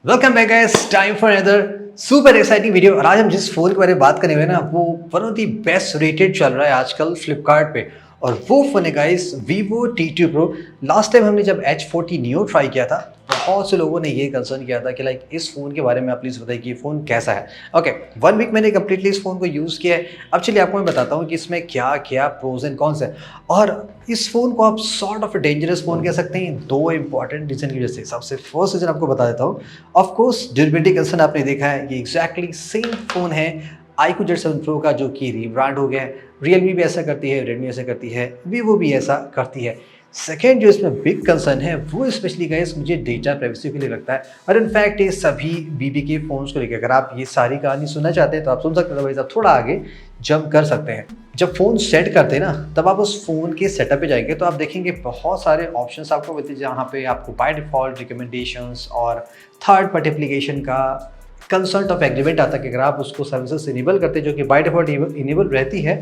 Welcome back guys, time for another super exciting video. और आज हम जिस फोन के बारे में बात करने वाले ना, वो one of the best rated चल रहा है आजकल फ्लिपकार्ट पे। और वो फोन है guys Vivo T2 Pro। Last time हमने जब H40 Neo ट्राई किया था, बहुत से लोगों ने ये कंसर्न किया था कि लाइक इस फ़ोन के बारे में आप प्लीज़ बताइए कि ये फ़ोन कैसा है। ओके, 1 वीक मैंने कंप्लीटली इस फ़ोन को यूज़ किया है। अब चलिए आपको मैं बताता हूँ कि इसमें क्या क्या प्रोज एंड कॉन्स है। और इस फ़ोन को आप सॉर्ट ऑफ डेंजरस फ़ोन कह सकते हैं दो इंपॉर्टेंट रीज़न की वजह से। सबसे फर्स्ट रीज़न आपको बता देता हूँ, ऑफकोर्स ड्यूरेबिलिटी कंसर्न आपने देखा है, ये एग्जैक्टली सेम फ़ोन है iQOO Z7 Pro का, जो कि रीब्रांड हो गया है। रियलमी भी ऐसा करती है, रेडमी ऐसा करती है, वीवो भी ऐसा करती है। सेकेंड जो इसमें बिग कंसर्न है वो स्पेशली गाइस मुझे डेटा प्राइवेसी के लिए लगता है। और इनफैक्ट ये सभी बीबी के फ़ोन्स को लेकर, अगर आप ये सारी कहानी सुनना चाहते हैं तो आप सुन सकते हैं, तो आप थोड़ा आगे जंप कर सकते हैं। जब फ़ोन सेट करते हैं ना, तब आप उस फ़ोन के सेटअप पे जाएंगे तो आप देखेंगे बहुत सारे ऑप्शंस आपको मिलते हैं, जहाँ पे आपको बाय डिफ़ॉल्ट रिकमेंडेशंस और थर्ड पार्टी एप्लीकेशन का कंसल्ट ऑफ एग्रीमेंट आता है कि अगर आप उसको सर्विसेज इनेबल करते हैं, जो कि बाय डिफॉल्ट इनेबल रहती है,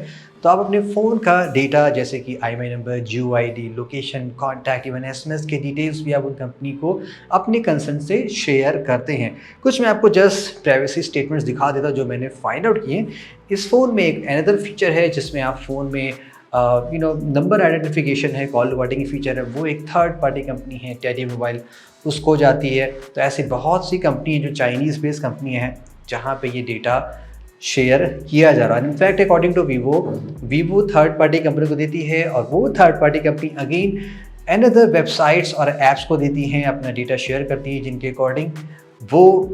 तो आप अपने फ़ोन का डेटा जैसे कि IMEI number, GUID, location, contact, even SMS के डिटेल्स भी आप उन कंपनी को अपने कंसर्न से शेयर करते हैं। कुछ मैं आपको जस्ट प्राइवेसी स्टेटमेंट्स दिखा देता जो मैंने फाइंड आउट किए। इस फ़ोन में एक अनदर फीचर है जिसमें आप फ़ोन में नंबर आइडेंटिफिकेशन है, कॉल रिकॉर्डिंग फीचर है, वो एक थर्ड पार्टी कंपनी है टेडी मोबाइल, उसको जाती है। तो ऐसी बहुत सी कंपनी है जो चाइनीज़ बेस्ड कंपनी है जहाँ पे ये डेटा शेयर किया जा रहा है। In fact according to Vivo third party company को देती है, और वो third party company again another websites और ऐप्स को देती हैं, अपना डेटा शेयर करती है, जिनके अकॉर्डिंग वो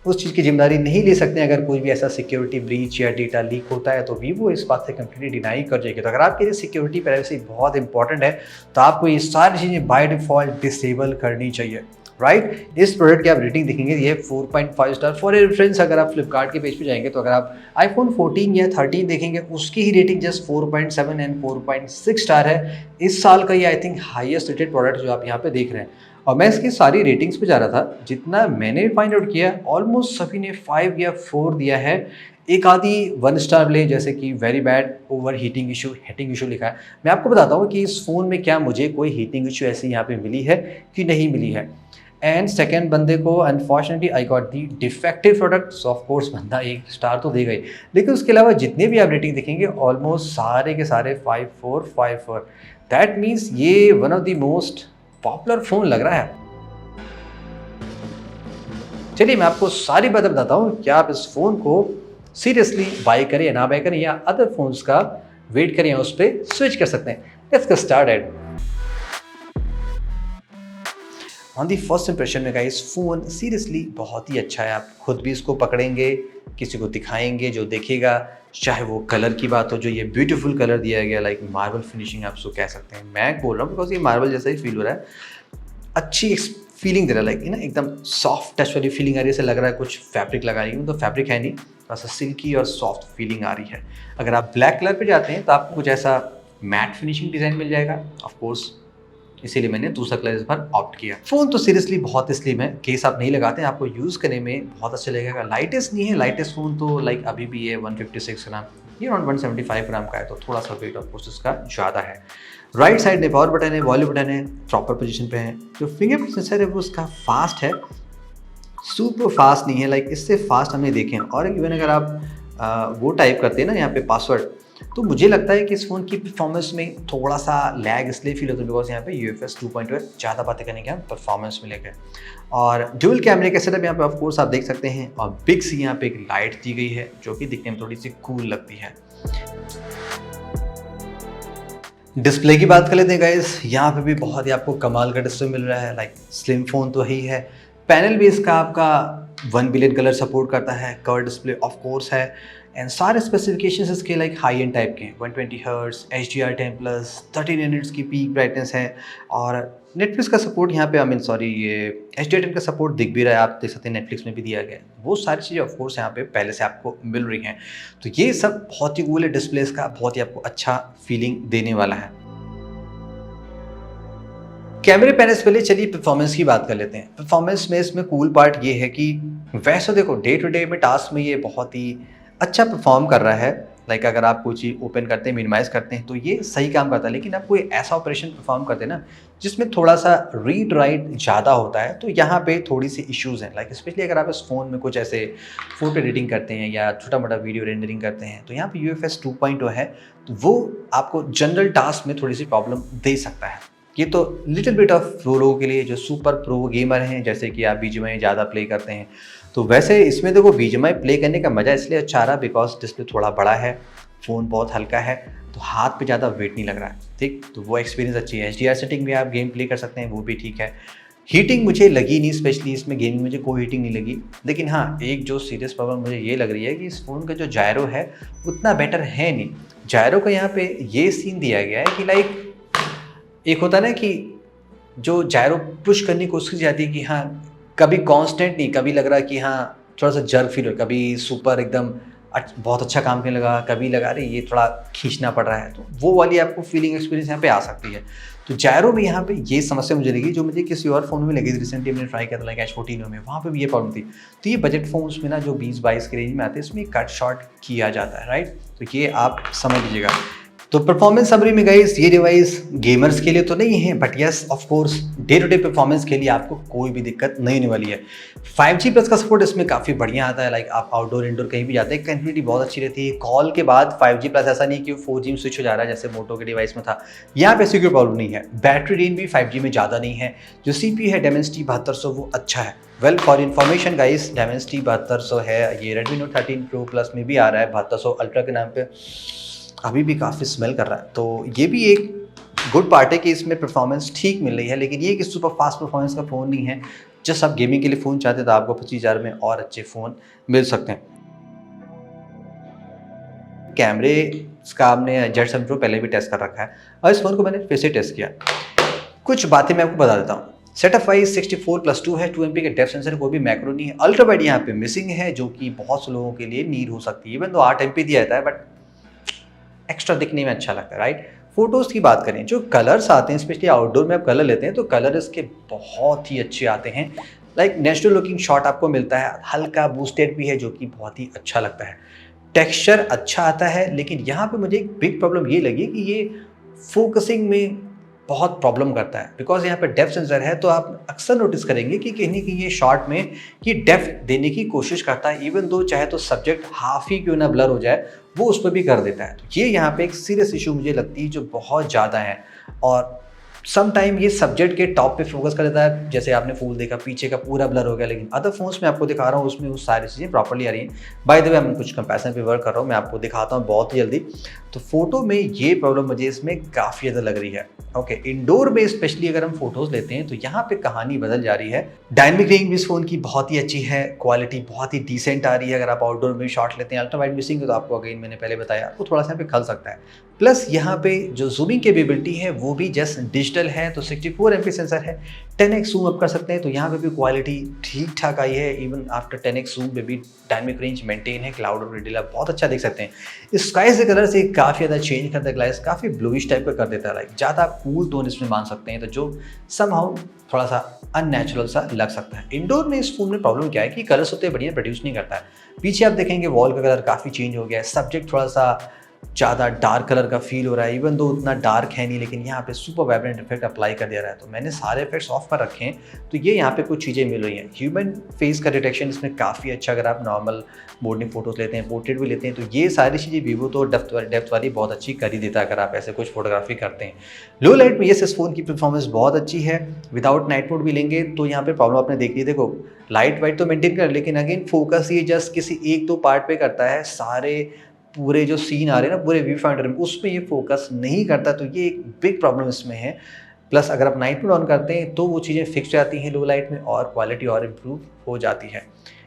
उस चीज़ की जिम्मेदारी नहीं ले सकते हैं। अगर कोई भी ऐसा सिक्योरिटी ब्रीच या डेटा लीक होता है तो वीवो इस बात से कंप्लीटली डिनाई कर जाएगी। तो अगर आपके लिए सिक्योरिटी प्राइवेसी बहुत इंपॉर्टेंट है तो आपको ये सारी चीज़ें बाय डिफ़ॉल्ट डिसेबल करनी चाहिए, राइट। इस प्रोडक्ट की आप रेटिंग देखेंगे, ये 4.5 स्टार। फॉर रेफरेंस अगर आप फ्लिपकार्ट के पेज पे जाएंगे तो अगर आप iPhone 14 या 13 देखेंगे, उसकी ही रेटिंग जस्ट 4.7 एंड 4.6 स्टार है। इस साल का ये I think highest rated product जो आप यहाँ पे देख रहे हैं। और मैं इसकी सारी रेटिंग्स पे जा रहा था, जितना मैंने फाइंड आउट किया ऑलमोस्ट सभी ने 5 या 4 दिया है। एक आधी 1 स्टार ले, जैसे कि very bad, over heating issue लिखा है। मैं आपको बताता हूँ कि इस फ़ोन में क्या मुझे कोई हीटिंग इशू ऐसी यहाँ पे मिली है कि नहीं मिली है। एंड सेकेंड बंदे को unfortunately I got the defective product. So of course बंदा 1 स्टार तो देगा ही, लेकिन उसके अलावा जितने भी आप रेटिंग देखेंगे ऑलमोस्ट सारे के सारे 5.4 दैट मीन्स ये one of the most popular phone लग रहा है। चलिए मैं आपको सारी बातें बताता हूँ, क्या आप इस फ़ोन को सीरियसली बाय करें या ना बाय करें, या अदर फोन्स का वेट करें या उस पर स्विच कर सकते हैं। Let's get started. On the first impression में गाइस, फ़ोन सीरियसली बहुत ही अच्छा है। आप खुद भी इसको पकड़ेंगे, किसी को दिखाएंगे, जो देखेगा, चाहे वो कलर की बात हो, जो ये ब्यूटीफुल कलर दिया गया, लाइक मार्बल फिनिशिंग आप उसको कह सकते हैं। मैं बोल रहा हूँ बिकॉज ये मार्बल जैसा ही फील हो रहा है, अच्छी फीलिंग दे रहा है, लाइक ना एकदम सॉफ्ट टच वाली फीलिंग आ रही है। ऐसे लग रहा है कुछ फैब्रिक लगा रही हूँ, तो फैब्रिक है नहीं, थोड़ा सा सिल्की और सॉफ्ट फीलिंग आ रही है। अगर आप ब्लैक कलर पे जाते हैं तो आपको कुछ ऐसा मैट फिनिशिंग डिज़ाइन मिल जाएगा, ऑफकोर्स इसीलिए मैंने दूसरा कलर इस बार ऑप्ट किया। फ़ोन तो सीरियसली बहुत स्लिम है, केस आप नहीं लगाते हैं, आपको यूज़ करने में बहुत अच्छा लगेगा। लाइटेस्ट नहीं है, लाइटेस्ट फ़ोन तो लाइक अभी भी है 156 ग्राम, ये अराउंड 175 ग्राम का है, तो थोड़ा सा वेट ऑफ कोर्स इसका ज़्यादा है। राइट साइड में पावर बटन है, वॉल्यूम बटन है, प्रॉपर पोजीशन पे है। जो फिंगरप्रिंट सेंसर है वो उसका फास्ट है, सुपर फास्ट नहीं है, लाइक इससे फास्ट हमने देखे हैं। और इवन अगर आप वो टाइप करते हैं ना यहाँ पे पासवर्ड, तो मुझे लगता है कि इस फ़ोन की परफॉर्मेंस में थोड़ा सा लैग इसलिए फील होता है बिकॉज यहाँ पे UFS 2.2 है। ज़्यादा बातें करने के हम परफॉर्मेंस में लेकर, और ड्यूल कैमरे का सेटअप यहाँ पे ऑफ कोर्स आप देख सकते हैं, और बिग सी यहाँ पे एक लाइट दी गई है जो कि दिखने में थोड़ी सी कूल लगती है। डिस्प्ले की बात कर लेते हैं गाइस, यहाँ पे भी बहुत ही आपको कमाल का डिस्प्ले मिल रहा है, लाइक स्लिम फ़ोन तो ही है। पैनल भी इसका आपका 1 बिलियन कलर सपोर्ट करता है, कर्व डिस्प्ले ऑफ कोर्स है, एंड सारे स्पेसिफिकेशंस इसके लाइक हाई एंड टाइप के हैं। 120 हर्ट्ज, HDR10+, 13 nits की पीक ब्राइटनेस है, और नेटफ्लिक्स का सपोर्ट यहाँ पे ये HDR10 का सपोर्ट दिख भी रहा है, आप देख सकते हैं नेटफ्लिक्स में भी दिया गया है। वो सारी चीज़ें ऑफ कोर्स यहाँ पे पहले से आपको मिल रही हैं, तो ये सब बहुत ही कूल है। डिस्प्लेस का बहुत ही आपको अच्छा फीलिंग देने वाला है। कैमरे पैनल से पहले चलिए परफॉर्मेंस की बात कर लेते हैं। परफॉर्मेंस में इसमें कूल पार्ट ये है कि वैसे देखो डे टू डे में टास्क में ये बहुत ही अच्छा परफॉर्म कर रहा है, लाइक अगर आप कोई चीज़ ओपन करते हैं, मिनिमाइज़ करते हैं तो ये सही काम करता है। लेकिन आप कोई ऐसा ऑपरेशन परफॉर्म करते हैं ना जिसमें थोड़ा सा रीड राइट ज़्यादा होता है, तो यहाँ पे थोड़ी सी इश्यूज़ हैं। लाइक स्पेशली अगर आप इस फ़ोन में कुछ ऐसे फ़ोटो एडिटिंग करते हैं या छोटा मोटा वीडियो रेंडरिंग करते हैं, तो यहाँ पे UFS 2.0 है, तो वो आपको जनरल टास्क में थोड़ी सी प्रॉब्लम दे सकता है। ये तो लिटिल बिट ऑफ वो लोगों के लिए जो सुपर प्रो गेमर हैं, जैसे कि आप BGMI ज़्यादा प्ले करते हैं। तो वैसे इसमें देखो BGMI प्ले करने का मज़ा इसलिए अच्छा आ रहा है बिकॉज डिस्प्ले थोड़ा बड़ा है, फ़ोन बहुत हल्का है, तो हाथ पे ज़्यादा वेट नहीं लग रहा है, ठीक। तो वो एक्सपीरियंस अच्छी है। HDR सेटिंग में आप गेम प्ले कर सकते हैं, वो भी ठीक है। हीटिंग मुझे लगी नहीं, स्पेशली इसमें गेमिंग मुझे कोई हीटिंग नहीं लगी। लेकिन हाँ, एक जो सीरियस प्रॉब्लम मुझे ये लग रही है कि इस फ़ोन का जो जायरो है उतना बेटर है नहीं। जायरो का यहाँ पे ये सीन दिया गया है कि लाइक एक होता है ना कि जो जायरो पुश करने की कोशिश की जाती है कि हाँ, कभी कांस्टेंट नहीं, कभी लग रहा है कि हाँ थोड़ा सा जर्क फील हो, कभी सुपर एकदम बहुत अच्छा काम करने लगा, कभी लगा रही ये थोड़ा खींचना पड़ रहा है, तो वो वाली आपको फीलिंग एक्सपीरियंस यहाँ पे आ सकती है। तो जायरो में यहाँ पे ये समस्या मुझे लगी, जो मुझे किसी और फ़ोन में लगी थी। रिसेंटली मैंने ट्राई किया था लाइक H14 में, वहाँ पे भी ये प्रॉब्लम थी। तो ये बजट फ़ोन्स में ना जो 20-22 के रेंज में आते हैं, इसमें कट शॉट किया जाता है, राइट। तो ये आप समझ लीजिएगा। तो परफॉर्मेंस समरी में गाइस, ये डिवाइस गेमर्स के लिए तो नहीं है, but yes of course day to day performance के लिए आपको कोई भी दिक्कत नहीं होने वाली है। 5G प्लस का सपोर्ट इसमें काफ़ी बढ़िया आता है। लाइक आप आउटडोर इंडोर कहीं भी जाते हैं, कनेक्टिविटी बहुत अच्छी रहती है। कॉल के बाद 5G प्लस ऐसा नहीं कि 4G में स्विच हो जा रहा है जैसे मोटो के डिवाइस में था, यहाँ पे ऐसी कोई प्रॉब्लम नहीं है। बैटरी रेंज भी 5G में ज़्यादा नहीं है। जो CPU है Dimensity 7200, वो अच्छा है। Well for information guys, Dimensity 7200 है, ये Redmi Note 13 Pro Plus में भी आ रहा है 7200 अल्ट्रा के नाम पे, अभी भी काफ़ी स्मेल कर रहा है। तो ये भी एक गुड पार्ट है कि इसमें परफॉर्मेंस ठीक मिल रही है। लेकिन ये कि सुपर फास्ट परफॉर्मेंस का फ़ोन नहीं है। जस्ट आप गेमिंग के लिए फ़ोन चाहते हैं तो आपको 25,000 में और अच्छे फ़ोन मिल सकते हैं। कैमरे का आपने Z7 Pro पहले भी टेस्ट कर रखा है और इस फ़ोन को मैंने फिर से टेस्ट किया। कुछ बातें मैं आपको बता देता हूँ। सेटअप वाइज 64+2 है, 2 MP के डेप्थ सेंसर, कोई भी मैक्रो नहीं है। अल्ट्रा वाइड यहाँ पे मिसिंग है, जो कि बहुत से लोगों के लिए नीड हो सकती है। इवन तो 8 MP दिया जाता है, बट एक्स्ट्रा दिखने में अच्छा लगता है, राइट। फोटोज़ की बात करें, जो कलर्स आते हैं, स्पेशली आउटडोर में आप कलर लेते हैं तो कलर इसके बहुत ही अच्छे आते हैं। लाइक नेचुरल लुकिंग शॉट आपको मिलता है, हल्का बूस्टेड भी है, जो कि बहुत ही अच्छा लगता है। टेक्सचर अच्छा आता है, लेकिन यहाँ पे मुझे एक बिग प्रॉब्लम ये लगी कि ये फोकसिंग में बहुत प्रॉब्लम करता है। बिकॉज यहाँ पे डेप्थ सेंसर है, तो आप अक्सर नोटिस करेंगे कि कहीं ना कहीं ये शॉट में ये डेप्थ देने की कोशिश करता है। इवन दो चाहे तो सब्जेक्ट हाफ ही क्यों ना ब्लर हो जाए, वो उस पर भी कर देता है। तो ये यहाँ पे एक सीरियस इशू मुझे लगती है, जो बहुत ज़्यादा है। और सम टाइम ये सब्जेक्ट के टॉप पे फोकस कर देता है, जैसे आपने फूल देखा, पीछे का पूरा ब्लर हो गया। लेकिन अदर फोन्स में आपको दिखा रहा हूँ, उसमें वो सारी चीज़ें प्रॉपर्ली आ रही हैं। बाय द वे मैं कुछ कंपैरिजन पे वर्क कर रहा हूँ, मैं आपको दिखाता हूँ बहुत ही जल्दी। तो फोटो में ये प्रॉब्लम मुझे इसमें काफ़ी ज़्यादा लग रही है। ओके, इंडोर में स्पेशली अगर हम फोटोज़ लेते हैं तो यहाँ पे कहानी बदल जा रही है। डायनेमिक रेंज भी इस फ़ोन की बहुत ही अच्छी है, क्वालिटी बहुत ही डिसेंट आ रही है। अगर आप आउटडोर में शॉट लेते हैं, अल्ट्रा वाइड मिसिंग है, तो आपको अगेन मैंने पहले बताया, आपको थोड़ा सा यहाँ पे खल सकता है। प्लस यहाँ पे जो जूमिंग कैपेबिलिटी है वो भी जस्ट डिजिटल है, तो 64 MP सेंसर है, 10x जूम अप कर सकते हैं। तो यहाँ पे भी क्वालिटी ठीक ठाक आई है। इवन आफ्टर 10x जूम पे भी डायनेमिक रेंज मेंटेन है। क्लाउड और रेडियल आप बहुत अच्छा देख सकते हैं। स्काई से कलर से काफ़ी ज़्यादा चेंज करता है, ग्लास काफ़ी ब्लूइश टाइप का कर देता है, लाइक ज़्यादा कूल टोन इसमें मान सकते हैं, तो जो समहाउ थोड़ा सा अननेचुरल सा लग सकता है। इंडोर में इस फोन में प्रॉब्लम क्या है कि कलर्स होते बढ़िया प्रोड्यूस नहीं करता है। पीछे आप देखेंगे वॉल का कलर काफ़ी चेंज हो गया है, सब्जेक्ट थोड़ा सा ज़्यादा डार्क कलर का फील हो रहा है। इवन दो उतना डार्क है नहीं, लेकिन यहाँ पे सुपर वाइब्रेंट इफेक्ट अप्लाई कर दिया रहा है। तो मैंने सारे इफेक्ट्स ऑफ कर रखे हैं, तो ये यहाँ पे कुछ चीज़ें मिल रही हैं। ह्यूमन फेस का डिटेक्शन इसमें काफ़ी अच्छा, अगर आप नॉर्मल मोड में फोटोज लेते हैं, पोर्ट्रेट भी लेते हैं, तो ये सारी चीज़ें वीवो तो डेप्थ वाली बहुत अच्छी कर ही देता है, अगर आप ऐसे कुछ फोटोग्राफी करते हैं। लो लाइट में इस फ़ोन की परफॉर्मेंस बहुत अच्छी है। विदाउट नाइट मोड भी लेंगे तो यहाँ पे प्रॉब्लम आपने देख ली। देखो लाइट वाइट तो मेंटेन कर, लेकिन अगेन फोकस ये जस्ट किसी एक दो पार्ट पे करता है। सारे पूरे जो सीन आ रहे हैं ना पूरे व्यू फाइंडर में, उसमें ये फोकस नहीं करता। तो ये एक बिग प्रॉब्लम इसमें है। प्लस अगर आप नाइट मोड ऑन करते हैं तो वो चीज़ें फिक्स जाती हैं लो लाइट में, और क्वालिटी और इम्प्रूव हो जाती है।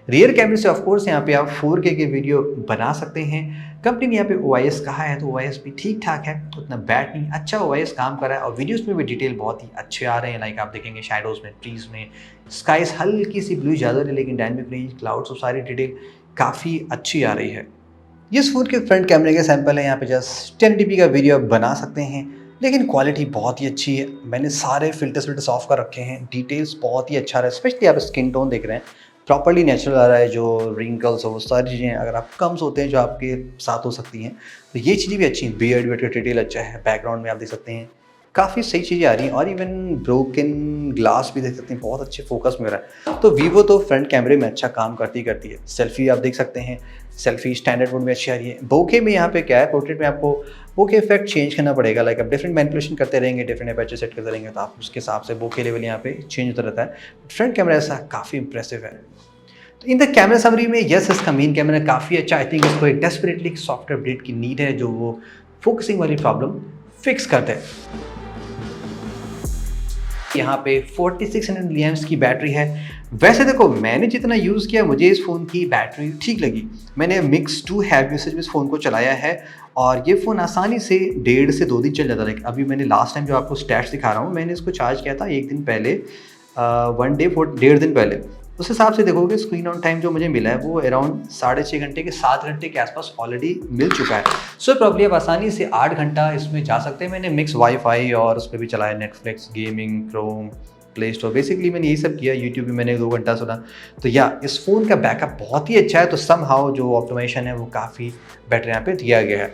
रियर कैमरे से ऑफकोर्स यहाँ पे आप 4K के वीडियो बना सकते हैं। कंपनी ने यहाँ पे OIS कहा है, तो OIS भी ठीक ठाक है, उतना बैड नहीं, अच्छा OIS काम कर रहा है। और वीडियोस में भी डिटेल बहुत ही अच्छे आ रहे हैं। लाइक आप देखेंगे शैडोज़ में, ट्रीज में, स्काइस हल्की सी ब्लू ज़्यादा है, लेकिन डायनेमिक रेंज, क्लाउड्स और सारी डिटेल काफ़ी अच्छी आ रही है। इस फ़ोन के फ्रंट कैमरे के सैंपल है, यहाँ पे जस्ट 1080p का वीडियो बना सकते हैं, लेकिन क्वालिटी बहुत ही अच्छी है। मैंने सारे फिल्टर्स ऑफ कर रखे हैं, डिटेल्स बहुत ही अच्छा रहा है। स्पेशली आप स्किन टोन देख रहे हैं, प्रॉपरली नेचुरल आ रहा है, जो रिंकल्स हो वो सारी चीज़ें अगर आप कम्स होते हैं जो आपके साथ हो सकती हैं, तो ये चीज़ें भी अच्छी हैं। बियर्ड का डिटेल अच्छा है, बैकग्राउंड में आप देख सकते हैं काफ़ी सही चीज़ें आ रही हैं, और इवन ब्रोकन ग्लास भी देख सकते हैं, बहुत अच्छे फोकस में रहा है। तो वीवो तो फ्रंट कैमरे में अच्छा काम करती है। सेल्फी आप देख सकते हैं, सेल्फी स्टैंडर्ड मोड में अच्छी आ रही है। बोके में यहाँ पे क्या है, पोर्ट्रेट में आपको बोके इफेक्ट चेंज करना पड़ेगा, लाइक आप डिफरेंट मैनिपुलेशन करते रहेंगे, डिफरेंट अपर्चर सेट करते रहेंगे, तो आप उसके हिसाब से बोके लेवल यहाँ पे चेंज होता रहता है। फ्रंट कैमरा ऐसा काफ़ी इंप्रेसिव है। तो इन द कैमरा समरी में यस, इसका मेन कैमरा काफ़ी अच्छा। आई थिंक इसको एक डेस्परेटली सॉफ्टवेयर अपडेट की नीड है जो वो फोकसिंग वाली प्रॉब्लम फिक्स करते हैं। यहाँ पे 4600 mAh की बैटरी है। वैसे देखो, मैंने जितना यूज़ किया मुझे इस फ़ोन की बैटरी ठीक लगी। मैंने मिक्स टू हैव यूसेज में इस फ़ोन को चलाया है और ये फ़ोन आसानी से 1.5 से 2 दिन चल जाता है। अभी मैंने लास्ट टाइम जो आपको स्टैट्स दिखा रहा हूँ, मैंने इसको चार्ज किया था 1 दिन पहले, 1.5 दिन पहले। उस हिसाब से देखोगे स्क्रीन ऑन टाइम जो मुझे मिला है वो अराउंड 6.5 घंटे के 7 घंटे के आसपास ऑलरेडी मिल चुका है। सो प्रॉब्ली आप आसानी से 8 घंटा इसमें जा सकते हैं। मैंने मिक्स वाईफाई और उस पर भी चलाया, Netflix, gaming, Chrome, play store, basically मैंने यही सब किया। यूट्यूब भी मैंने 2 घंटा सुना। तो या इस फ़ोन का बैकअप बहुत ही अच्छा है। तो समहाउ जो ऑप्टिमाइजेशन है वो काफ़ी बेटर यहाँ पे दिया गया है।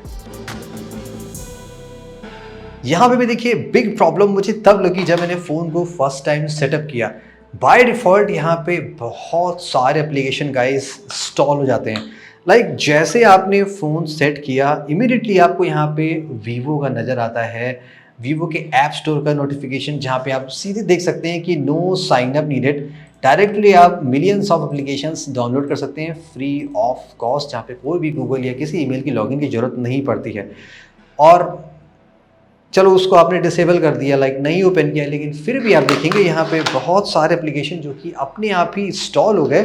यहाँ पे भी देखिए बिग प्रॉब्लम मुझे तब लगी जब मैंने फ़ोन को फर्स्ट टाइम सेटअप किया। बाय डिफ़ॉल्ट यहाँ पे बहुत सारे एप्लीकेशन गाइस इंस्टॉल हो जाते हैं। लाइक जैसे आपने फ़ोन सेट किया, इमीडिएटली आपको यहाँ पे वीवो का नज़र आता है, वीवो के ऐप स्टोर का नोटिफिकेशन, जहाँ पे आप सीधे देख सकते हैं कि no sign up needed. Directly आप मिलियंस ऑफ एप्लीकेशंस डाउनलोड कर सकते हैं फ्री ऑफ कॉस्ट, जहाँ पे कोई भी गूगल या किसी ईमेल की लॉगिन की ज़रूरत नहीं पड़ती है। और चलो उसको आपने डिसेबल कर दिया, लाइक नहीं ओपन किया, लेकिन फिर भी आप देखेंगे यहाँ पे बहुत सारे एप्लीकेशन जो कि अपने आप ही इंस्टॉल हो गए,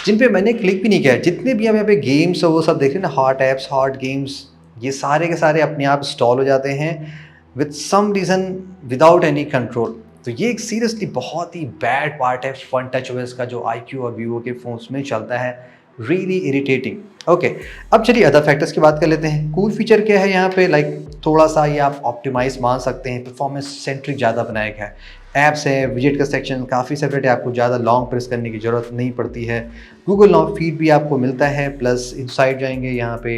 जिन पे मैंने क्लिक भी नहीं किया। जितने भी हम यहाँ पे गेम्स हो वो सब देख रहे हैं ना, हॉट ऐप्स, हॉट गेम्स, ये सारे के सारे अपने आप इंस्टॉल हो जाते हैं with some reason, without any control. तो ये एक सीरियसली बहुत ही बैड पार्ट है वन टच ओएस का, जो iQOO और वीवो के फ़ोन्स में चलता है। Really irritating. ओके, अब चलिए अदर फैक्टर्स की बात कर लेते हैं। कूल फीचर क्या है यहाँ पे, लाइक थोड़ा सा ये आप ऑप्टिमाइज मान सकते हैं, परफॉर्मेंस सेंट्रिक ज़्यादा बनाया गया है। ऐप्स है, विजेट का सेक्शन काफ़ी सेपरेट है, आपको ज़्यादा लॉन्ग प्रेस करने की ज़रूरत नहीं पड़ती है। गूगल नाउ फीड भी आपको मिलता है, प्लस इनसाइड जाएंगे यहाँ पे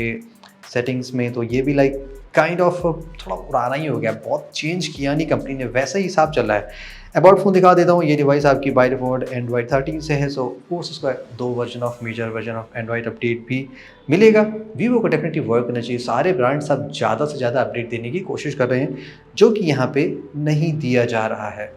सेटिंग्स में, तो ये भी लाइक काइंड ऑफ थोड़ा पुराना ही हो गया, बहुत चेंज किया नहीं कंपनी ने, वैसा ही हिसाब चल रहा है। अबाउट फ़ोन दिखा देता हूँ। ये डिवाइस आपकी बाय डिफ़ॉल्ट एंड्रॉइड 13 से है। सो कोर्स इसका 2 major version of Android update भी मिलेगा। वीवो को डेफिनेटली वर्क करना चाहिए। सारे ब्रांड्स अब ज़्यादा से ज़्यादा अपडेट देने की कोशिश कर रहे हैं, जो कि यहाँ पे नहीं दिया जा रहा है।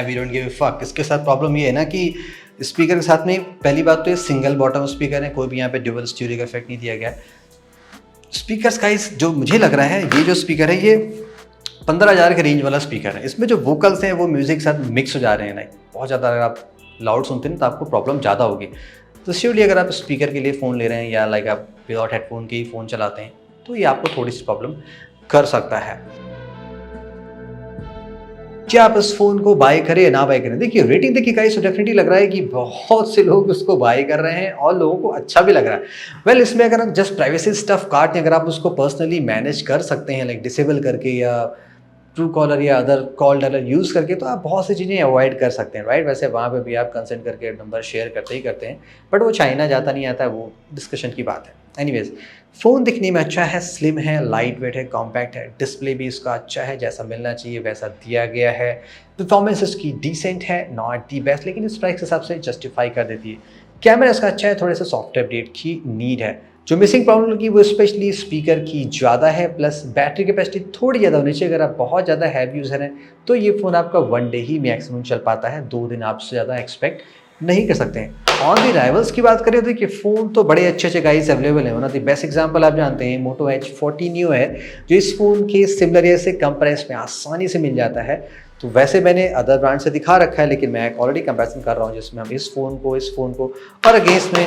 We don't give a fuck. इसके साथ प्रॉब्लम ये है ना कि स्पीकर के साथ में पहली बात तो ये सिंगल बॉटम स्पीकर है, कोई भी यहाँ पे ड्यूअल स्टीरियो का इफेक्ट नहीं दिया गया। स्पीकर्स का जो मुझे लग रहा है, ये जो स्पीकर है ये 15,000 के रेंज वाला स्पीकर है। इसमें जो वोकल्स हैं वो म्यूजिक के साथ मिक्स हो जा रहे हैं। लाइक बहुत ज़्यादा अगर आप लाउड सुनते हैं तो आपको प्रॉब्लम ज़्यादा होगी। तो श्योरली अगर आप स्पीकर के लिए फ़ोन ले रहे हैं या लाइक आप विदाउट हेडफोन के ही फ़ोन चलाते हैं, तो ये आपको थोड़ी सी प्रॉब्लम कर सकता है। क्या आप इस फ़ोन को बाय करें या ना बाय करें? देखिए रेटिंग देखिए गाइस, तो डेफिनेटली लग रहा है कि बहुत से लोग उसको बाय कर रहे हैं और लोगों को अच्छा भी लग रहा है। वेल इसमें अगर आप जस्ट प्राइवेसी स्टफ काटते हैं, अगर आप उसको पर्सनली मैनेज कर सकते हैं, लाइक डिसेबल करके या ट्रू कॉलर या अदर कॉल डायलर यूज़ करके, तो आप बहुत सी चीज़ें अवॉइड कर सकते हैं, राइट। वैसे वहाँ पे भी आप कंसेंट करके नंबर शेयर करते ही करते हैं, बट वो चाइना जाता नहीं आता है, वो डिस्कशन की बात है। एनीवेज, फ़ोन दिखने में अच्छा है, स्लिम है, लाइट वेट है, कॉम्पैक्ट है, डिस्प्ले भी इसका अच्छा है, जैसा मिलना चाहिए वैसा दिया गया है। परफॉर्मेंस इसकी डिसेंट है, नॉट दी बेस्ट, लेकिन इस प्राइस के हिसाब से जस्टिफाई कर देती है। कैमरा इसका अच्छा है, थोड़े से सॉफ्टवेयर अपडेट की नीड है। जो मिसिंग प्रॉब्लम लगी वो स्पेशली स्पीकर की ज़्यादा है, प्लस बैटरी कैपेसिटी थोड़ी ज़्यादा होनी चाहिए। अगर आप बहुत ज़्यादा हैवी यूज़र हैं तो ये फ़ोन आपका 1 डे ही मैक्सिमम चल पाता है, 2 दिन आपसे ज़्यादा एक्सपेक्ट नहीं कर सकते हैं। ऑन दी राइवल्स की बात करें तो देखिए फ़ोन तो बड़े अच्छे अच्छे गाइस अवेलेबल हैं। One of the best example आप जानते हैं मोटो H40 Neo है, जो इस फ़ोन के सिमिलर या से कम प्राइस में आसानी से मिल जाता है। तो वैसे मैंने अदर ब्रांड से दिखा रखा है, लेकिन मैं ऑलरेडी कंपैरिजन कर रहा हूँ जिसमें हम इस फ़ोन को और अगेंस्ट में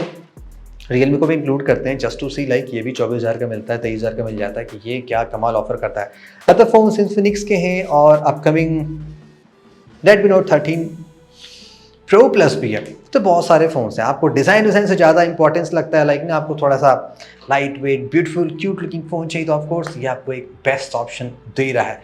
रियलमी को भी इंक्लूड करते हैं जस्ट टू सी लाइक ये भी 24,000 का मिलता है, 23,000 का मिल जाता है, कि ये क्या कमाल ऑफर करता है। अदर फोन इन्फिनिक्स के हैं और upcoming Redmi Note 13 Pro Plus भी है। तो बहुत सारे फ़ोन्स हैं। आपको डिज़ाइन से ज़्यादा इंपॉर्टेंस लगता है, लाइक ना आपको थोड़ा सा light weight beautiful cute looking phone चाहिए, तो ऑफकोर्स ये आपको एक बेस्ट ऑप्शन दे रहा है।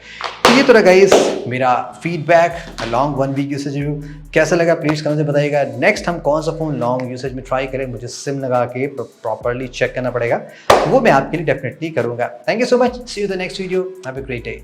तो ये तो रहा गाइस मेरा feedback long 1 week usage review. कैसा लगा प्लीज़ कमेंट में बताइएगा। नेक्स्ट हम कौन सा फ़ोन लॉन्ग यूसेज में ट्राई करें, मुझे सिम लगा के प्रॉपरली चेक करना पड़ेगा, वो मैं आपके लिए डेफिनेटली करूँगा। Thank you so much, see you the next video, have a great day.